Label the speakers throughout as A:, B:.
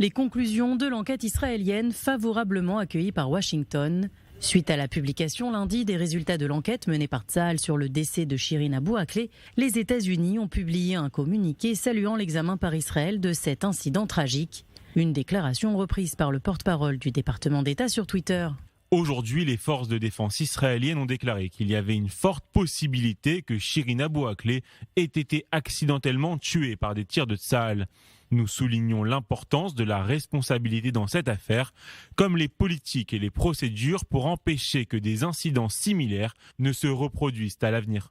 A: les conclusions de l'enquête israélienne favorablement accueillies par Washington. Suite à la publication lundi des résultats de l'enquête menée par Tsahal sur le décès de Shirin Abu Akleh, les États-Unis ont publié un communiqué saluant l'examen par Israël de cet incident tragique. Une déclaration reprise par le porte-parole du département d'État sur Twitter.
B: Aujourd'hui, les forces de défense israéliennes ont déclaré qu'il y avait une forte possibilité que Shirin Abu Akleh ait été accidentellement tuée par des tirs de Tsahal. Nous soulignons l'importance de la responsabilité dans cette affaire, comme les politiques et les procédures pour empêcher que des incidents similaires ne se reproduisent à l'avenir.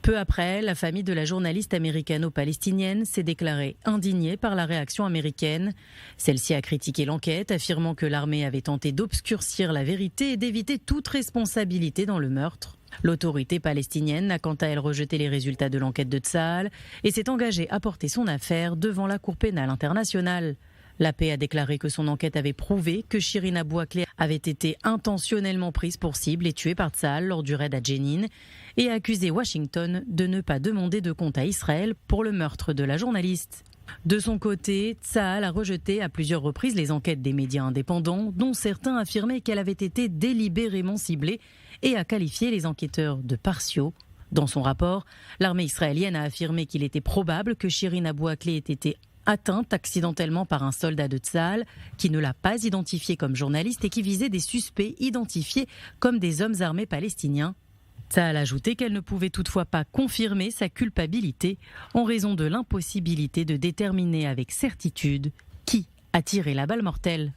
A: Peu après, la famille de la journaliste américano-palestinienne s'est déclarée indignée par la réaction américaine. Celle-ci a critiqué l'enquête, affirmant que l'armée avait tenté d'obscurcir la vérité et d'éviter toute responsabilité dans le meurtre. L'autorité palestinienne a quant à elle rejeté les résultats de l'enquête de Tsahal et s'est engagée à porter son affaire devant la Cour pénale internationale. L'AP a déclaré que son enquête avait prouvé que Shirin Abu Akleh avait été intentionnellement prise pour cible et tuée par Tsahal lors du raid à Jenin et a accusé Washington de ne pas demander de compte à Israël pour le meurtre de la journaliste. De son côté, Tsahal a rejeté à plusieurs reprises les enquêtes des médias indépendants, dont certains affirmaient qu'elle avait été délibérément ciblée et a qualifié les enquêteurs de partiaux. Dans son rapport, l'armée israélienne a affirmé qu'il était probable que Shirin Abu Akleh ait été atteinte accidentellement par un soldat de Tsahal qui ne l'a pas identifiée comme journaliste et qui visait des suspects identifiés comme des hommes armés palestiniens. Tsahal a ajouté qu'elle ne pouvait toutefois pas confirmer sa culpabilité en raison de l'impossibilité de déterminer avec certitude qui a tiré la balle mortelle.